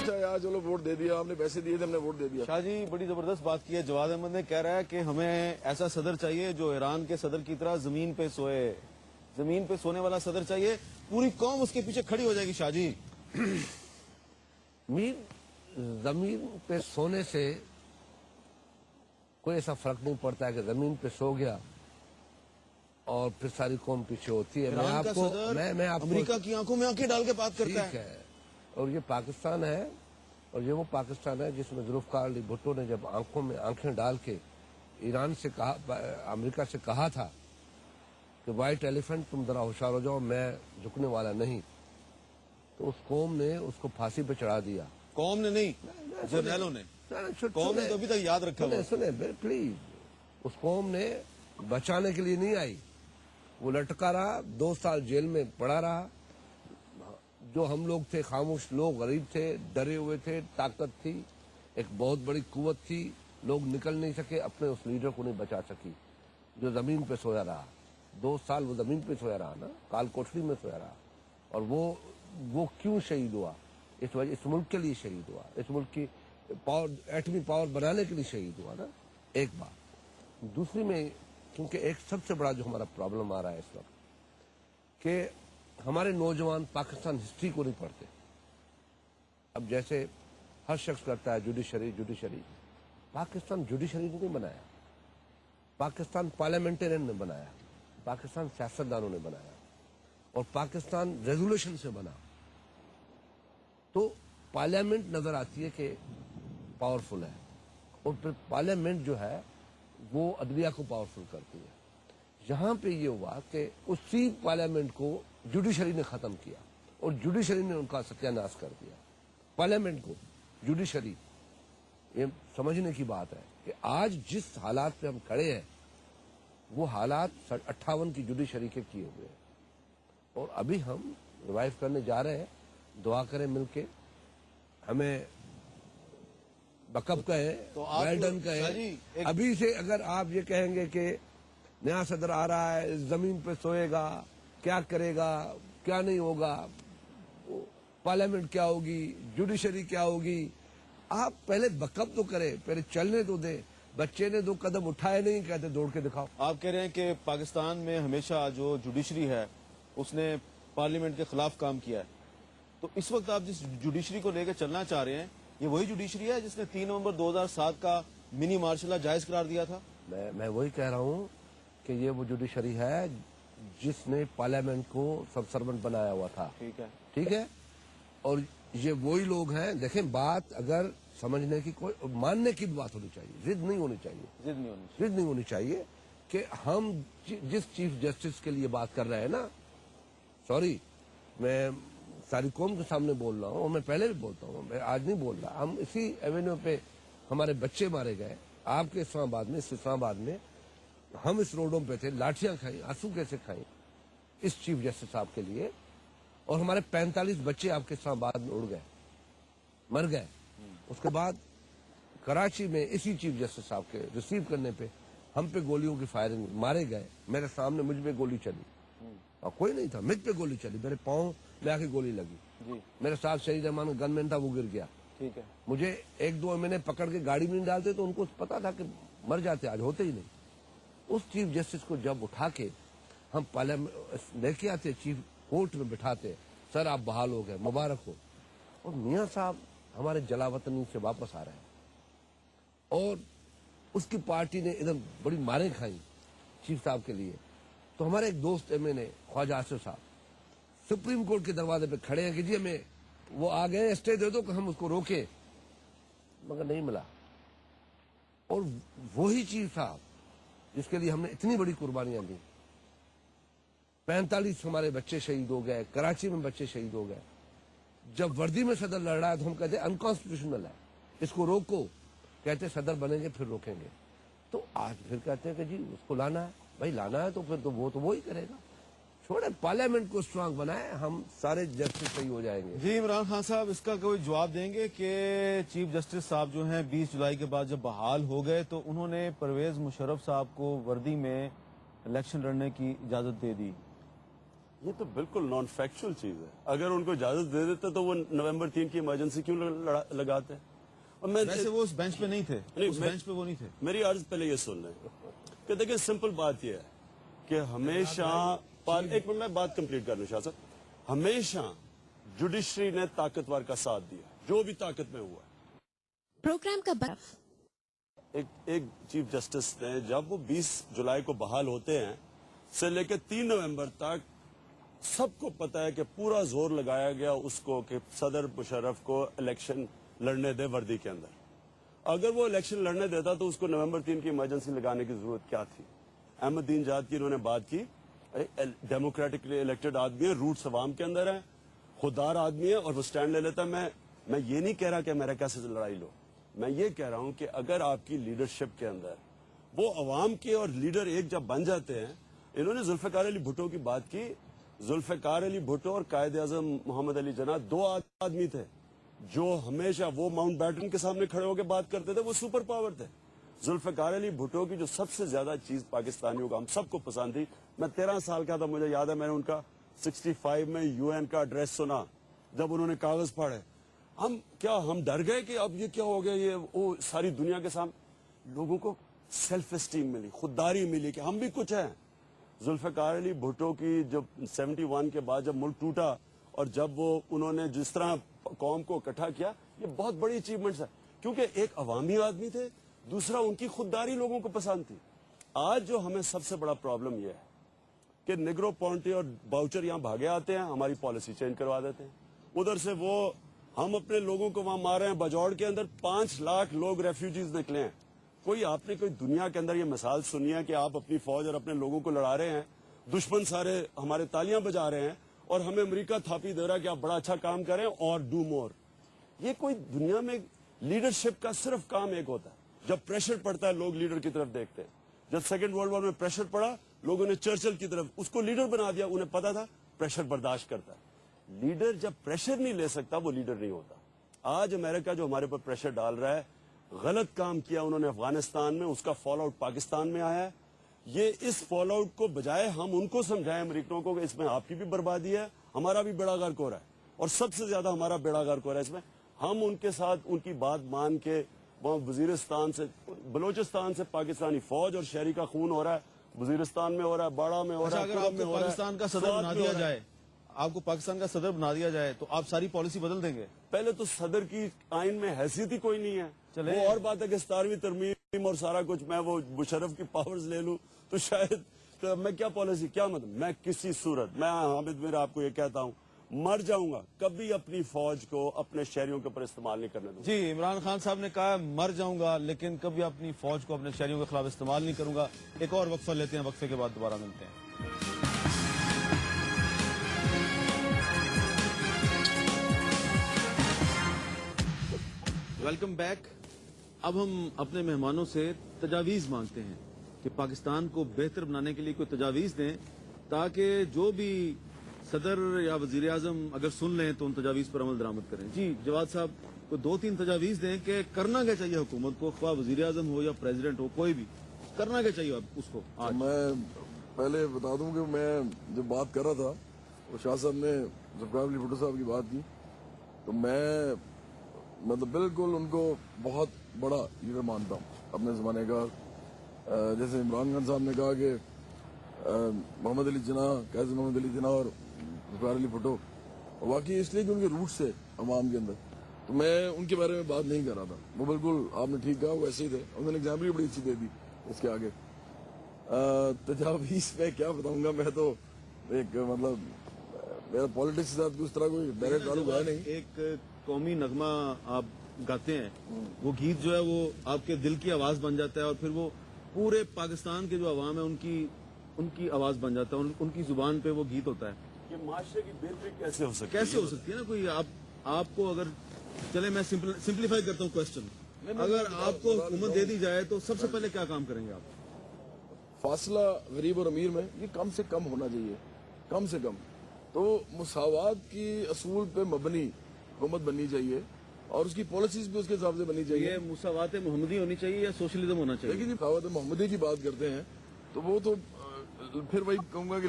اچھا یار چلو ووٹ دے دیا، آپ نے پیسے دیے تھے، ہم نے ووٹ دے دیا. شاہ جی بڑی زبردست بات کی ہے. جواد احمد نے کہہ رہا ہے کہ ہمیں ایسا صدر چاہیے جو ایران کے صدر کی طرح زمین پہ سوئے. زمین پہ سونے والا صدر چاہیے. پوری قوم اس کے پیچھے کھڑی ہو جائے گی. شاہ جی زمین پہ سونے سے کوئی ایسا فرق نہیں پڑتا ہے کہ زمین پہ سو گیا اور پھر ساری قوم پیچھے ہوتی ہے. ایران کا صدر امریکہ کی آنکھوں میں آنکھیں ڈال کے بات کرتا ہے. اور یہ پاکستان ہے، اور یہ وہ پاکستان ہے جس میں ذوالفقار علی بھٹو نے جب آنکھوں میں آنکھیں ڈال کے ایران سے کہا، امریکہ سے کہا تھا کہ وائٹ ایلیفنٹ تم ذرا ہوشیار ہو جاؤ، میں جھکنے والا نہیں، تو اس قوم نے اس کو پھانسی پہ چڑھا دیا. قوم نے نہیں، جرنیلوں نے. قوم نے تو ابھی تک یاد رکھا. سنیں پلیز، اس قوم نے بچانے کے لیے نہیں آئی، وہ لٹکا رہا، 2 سال جیل میں پڑا رہا. جو ہم لوگ تھے خاموش لوگ، غریب تھے، ڈرے ہوئے تھے، طاقت تھی، ایک بہت بڑی قوت تھی، لوگ نکل نہیں سکے، اپنے اس لیڈر کو نہیں بچا سکی جو زمین پہ سویا رہا. 2 سال وہ زمین پہ سویا رہا نا، کال کوٹری میں سویا رہا. اور وہ کیوں شہید ہوا؟ اس وجہ اس ملک کے لیے شہید ہوا، اس ملک کی پاور، ایٹمی پاور بنانے کے لیے شہید ہوا نا. ایک بات. دوسری میں کیونکہ ایک سب سے بڑا جو ہمارا پرابلم آ رہا ہے اس وقت کہ ہمارے نوجوان پاکستان ہسٹری کو نہیں پڑھتے. اب جیسے ہر شخص کرتا ہے جوڈیشری، پاکستان جوڈیشری نے نہیں بنایا، پاکستان پارلیمنٹرین نے بنایا، پاکستان سیاستدانوں نے بنایا، اور پاکستان ریزولوشن سے بنا. تو پارلیمنٹ نظر آتی ہے کہ پاورفل ہے، اور پھر پارلیمنٹ جو ہے وہ عدلیہ کو پاورفل کرتی ہے. یہاں پہ یہ ہوا کہ اسی پارلیمنٹ کو جوڈیشری نے ختم کیا، اور جوڈیشری نے ان کا ستیہ ناش کر دیا. پارلیمنٹ کو جوڈیشری، یہ سمجھنے کی بات ہے کہ آج جس حالات پہ ہم کھڑے ہیں وہ حالات 58 کی جوڈیشری کے کیے ہوئے ہیں، اور ابھی ہم ریوائیو کرنے جا رہے ہیں. دعا کریں مل کے، ہمیں بکپ کہیں، ویلڈن کہیں. ابھی سے اگر آپ یہ کہیں گے کہ نیا صدر آ رہا ہے، زمین پہ سوئے گا، کیا کرے گا، کیا نہیں ہوگا، پارلیمنٹ کیا ہوگی، جوڈیشری کیا ہوگی، آپ پہلے بکپ تو کریں، پہلے چلنے تو دیں. بچے نے 2 قدم اٹھائے نہیں، کہتے دوڑ کے دکھاؤ. آپ کہہ رہے ہیں کہ پاکستان میں ہمیشہ جو جوڈیشری ہے اس نے پارلیمنٹ کے خلاف کام کیا ہے. تو اس وقت آپ جس جوڈیشری کو لے کے چلنا چاہ رہے ہیں یہ وہی جوڈیشری ہے جس نے 3 نومبر 2007 کا منی مارشل لا جائز قرار دیا تھا؟ میں وہی کہہ رہا ہوں کہ یہ وہ جوڈیشری ہے جس نے پارلیمنٹ کو سب سرونٹ بنایا ہوا تھا. ٹھیک ہے. اور یہ وہی لوگ ہیں. دیکھیں، بات اگر سمجھنے کی کوئی ماننے کی بات ہونی چاہیے، ضد نہیں ہونی چاہیے کہ ہم جس چیف جسٹس کے لیے بات کر رہے ہیں نا، سوری میں ساری قوم کے سامنے بول رہا ہوں، اور میں پہلے بھی بولتا ہوں، میں آج نہیں بول رہا. ہم اسی ایونیو پہ ہمارے بچے مارے گئے، آپ کے اسلام آباد میں ہم اس روڈوں پہ تھے، لاٹھیاں کھائیں، آنسو کیسے کھائیں اس چیف جسٹس صاحب کے لیے. اور ہمارے 45 بچے آپ کے اسلام آباد میں اڑ گئے، مر گئے. اس کے بعد کراچی میں اسی چیف جسٹس صاحب کے ریسیو کرنے پہ ہم پہ گولیوں کی فائرنگ، مارے گئے. میرے سامنے مجھ پہ گولی چلی، اور کوئی نہیں تھا، مجھ پہ گولی چلی، میرے پاؤں میں آ کے گولی لگی. میرے ساتھ شہید رحمان گن مین تھا، وہ گر گیا. مجھے 1-2 میں نے پکڑ کے گاڑی میں نہیں ڈالتے تو ان کو پتا تھا کہ مر جاتے، آج ہوتے ہی نہیں. اس چیف جسٹس کو جب اٹھا کے ہم پارلیمنٹ لے کے آتے، چیف کورٹ میں بٹھاتے، سر آپ بحال ہو گئے، مبارک ہو. اور میاں صاحب ہمارے جلا وطنی سے واپس آ رہے ہیں، اور اس کی پارٹی نے ادھر بڑی ماریں کھائیں چیف صاحب کے لیے. تو ہمارے ایک دوست ایم این اے خواجہ آصف صاحب سپریم کورٹ کے دروازے پہ کھڑے ہیں کہ جی ہمیں وہ آ گئے، اسٹے دے دو کہ ہم اس کو روکیں، مگر نہیں ملا. اور وہی چیف صاحب جس کے لیے ہم نے اتنی بڑی قربانیاں دی، 45 ہمارے بچے شہید ہو گئے، کراچی میں بچے شہید ہو گئے. جب وردی میں صدر لڑ رہا ہے تو ہم کہتے ہیں انکانسٹیٹیوشنل ہے، اس کو روکو. کہتے صدر بنیں گے پھر روکیں گے. تو آج پھر کہتے ہیں کہ جی اس کو لانا ہے. بھائی لانا ہے تو پھر تو وہی کرے گا. چھوڑے، پارلیمنٹ کو اسٹرانگ بنائے، ہم سارے جسٹس صحیح ہو جائیں گے. جی عمران خان صاحب، اس کا کوئی جواب دیں گے کہ چیف جسٹس صاحب جو ہیں 20 جولائی کے بعد جب بحال ہو گئے تو انہوں نے پرویز مشرف صاحب کو وردی میں الیکشن لڑنے کی اجازت دے دی. یہ تو بالکل نان فیکچوئل چیز ہے. اگر ان کو اجازت دے دیتے تو وہ نومبر 3 کی ایمرجنسی کیوں لگاتے؟ اور میں ویسے وہ اس بینچ پہ نہیں تھے، اس بینچ پہ وہ نہیں تھے. میری عرض پہلے یہ سن لیں کہ دیکھیں سمپل بات یہ ہے کہ ہمیشہ ایک منٹ میں بات کمپلیٹ کرنا شاہ صاحب. ہمیشہ جوڈیشری نے طاقتور کا ساتھ دیا جو بھی طاقت میں ہوا. پروگرام کا ایک چیف جسٹس نے جب وہ 20 جولائی کو بحال ہوتے ہیں سے لے کے 3 نومبر تک سب کو پتا ہے کہ پورا زور لگایا گیا اس کو کہ صدر مشرف کو الیکشن لڑنے دے وردی کے اندر. اگر وہ الیکشن لڑنے دیتا تو اس کو نومبر 3 کی ایمرجنسی لگانے کی ضرورت کیا تھی؟ احمد دین جاد کی انہوں نے بات کی. ڈیموکریٹکلی الیکٹڈ آدمی ہے، روٹس عوام کے اندر ہے، خوددار آدمی ہے اور وہ سٹینڈ لے لیتا ہے. میں یہ نہیں کہہ رہا کہ امریکہ سے لڑائی لو، میں یہ کہہ رہا ہوں کہ اگر آپ کی لیڈرشپ کے اندر وہ عوام کے اور لیڈر ایک جب بن جاتے ہیں. انہوں نے ذوالفقار علی بھٹو کی بات کی. ذوالفقار علی بھٹو اور قائد اعظم محمد علی جناح 2 آدمی تھے جو ہمیشہ وہ ماؤنٹ بیٹن کے سامنے کھڑے ہو کے بات کرتے تھے. وہ سپر پاور تھے. ذوالفقار علی بھٹو کی جو سب سے زیادہ چیز پاکستانیوں کو ہم سب کو پسند تھی، میں 13 سال کا تھا، مجھے یاد ہے میں نے ان کا 65 میں UN کا ایڈریس سنا جب انہوں نے کاغذ پڑھے. ہم ڈر گئے کہ اب یہ کیا ہو گیا. یہ وہ ساری دنیا کے سامنے لوگوں کو سیلف اسٹیم ملی، خودداری ملی کہ ہم بھی کچھ ہیں. ذوالفقار علی بھٹو کی جب 71 کے بعد جب ملک ٹوٹا اور جب وہ انہوں نے جس طرح قوم کو اکٹھا کیا، یہ بہت بڑی اچیومنٹس ہے کیونکہ ایک عوامی آدمی تھے، دوسرا ان کی خودداری لوگوں کو پسند تھی. آج جو ہمیں سب سے بڑا پرابلم یہ ہے کہ نگرو پونٹے اور باؤچر یہاں بھاگے آتے ہیں، ہماری پالیسی چینج کروا دیتے ہیں. ادھر سے وہ ہم اپنے لوگوں کو وہاں مار رہے ہیں. بجوڑ کے اندر 5 لاکھ لوگ ریفیوجیز نکلے ہیں. آپ نے کوئی دنیا کے اندر یہ مثال سنی ہے کہ آپ اپنی فوج اور اپنے لوگوں کو لڑا رہے ہیں، دشمن سارے ہمارے تالیاں بجا رہے ہیں اور ہمیں امریکہ تھاپی دے رہا ہے کہ آپ بڑا اچھا کام کریں اور ڈو مور. یہ کوئی دنیا میں لیڈرشپ کا صرف کام ایک ہوتا ہے. جب پریشر پڑتا ہے لوگ لیڈر کی طرف دیکھتے ہیں. جب 2nd ورلڈ وار میں پریشر پڑا لوگوں نے چرچل کی طرف اس کو لیڈر بنا دیا. انہیں پتا تھا پریشر برداشت کرتا ہے. لیڈر جب پریشر نہیں لے سکتا وہ لیڈر نہیں ہوتا. آج امریکہ جو ہمارے پر پریشر ڈال رہا ہے، غلط کام کیا انہوں نے افغانستان میں، اس کا فال آؤٹ پاکستان میں آیا ہے. یہ اس فال آؤٹ کو بجائے ہم ان کو سمجھائیں امریکنوں کو کہ اس میں آپ کی بھی بربادی ہے، ہمارا بھی بیڑا غرق ہو رہا ہے اور سب سے زیادہ ہمارا بیڑا غرق ہو رہا ہے اس میں. ہم ان کے ساتھ ان کی بات مان کے وہاں وزیرستان سے بلوچستان سے پاکستانی فوج اور شہری کا خون ہو رہا ہے، وزیرستان میں ہو رہا ہے، باڑا میں ہو رہا ہے، اگر آپ کو پاکستان کا صدر بنا دیا جائے، آپ کو پاکستان کا صدر بنا دیا جائے تو آپ ساری پالیسی بدل دیں گے؟ پہلے تو صدر کی آئین میں حیثیت ہی کوئی نہیں ہے. وہ اور بات ہے کہ 17ویں ترمیم اور سارا کچھ میں وہ مشرف کی پاورز لے لوں تو شاید میں کیا پالیسی، کیا مطلب. میں کسی صورت میں حامد میر آپ کو یہ کہتا ہوں، مر جاؤں گا کبھی اپنی فوج کو اپنے شہریوں کے اوپر استعمال نہیں کرنے دوں. جی، عمران خان صاحب نے کہا مر جاؤں گا لیکن کبھی اپنی فوج کو اپنے شہریوں کے خلاف استعمال نہیں کروں گا. ایک اور وقفہ لیتے ہیں، وقفے کے بعد دوبارہ ملتے ہیں. Welcome back. اب ہم اپنے مہمانوں سے تجاویز مانگتے ہیں کہ پاکستان کو بہتر بنانے کے لیے کوئی تجاویز دیں تاکہ جو بھی صدر یا وزیر اعظم اگر سن لیں تو ان تجاویز پر عمل درآمد کریں. جی جواد صاحب، کوئی 2-3 تجاویز دیں کہ کرنا کیا چاہیے حکومت کو، خواہ وزیر اعظم ہو یا پریزیڈنٹ ہو، کوئی بھی کرنا کیا چاہیے اس کو آج؟ میں پہلے بتا دوں کہ میں جب بات کر رہا تھا وہ شاہ صاحب نے ذوالفقار علی بھٹو صاحب کی بات کی تو میں مطلب بالکل ان کو بہت بڑا لیڈر مانتا ہوں اپنے زمانے کا. جیسے عمران خان صاحب نے کہا کہ محمد علی جناح، قائد محمد علی جناح اور ذوالفقار علی بھٹو، واقعی اس لیے کہ ان کے روٹس تھے عوام کے اندر، تو میں ان کے بارے میں بات نہیں کر رہا تھا. وہ بالکل آپ نے ٹھیک کہا، وہ ایسے ہی تھے. انہوں نے ایگزامپل بھی بڑی اچھی دے دی اس کے آگے. تجاویز میں کیا بتاؤں گا، میں تو ایک مطلب میرا پالیٹکس کے ساتھ اس طرح کوئی ڈائریکٹ تعلق ہے نہیں. ایک قومی نغمہ آپ گاتے ہیں، وہ گیت جو ہے وہ آپ کے دل کی آواز بن جاتا ہے اور پھر وہ پورے پاکستان کے جو عوام ہے ان کی آواز بن جاتا ہے، ان کی زبان پہ وہ گیت ہوتا ہے. یہ معاشرے کی بہتری کیسے ہو سکتی ہے نا. کوئی آپ کو اگر چلے میں سمپلیفائی کرتا ہوں کوشچن، اگر آپ کو حکومت دے دی جائے تو سب سے پہلے کیا کام کریں گے آپ؟ فاصلہ غریب اور امیر میں یہ کم سے کم ہونا چاہیے، کم سے کم. تو مساوات کی اصول پہ مبنی حکومت بننی چاہیے اور اس کی پالیسیز بھی اس کے حساب سے بننی چاہیے. یہ مساوات محمدی ہونی چاہیے یا سوشلزم ہونا چاہیے؟ لیکن مساوات محمدی کی بات کرتے ہیں تو وہ تو پھر وہی کہوں گا کہ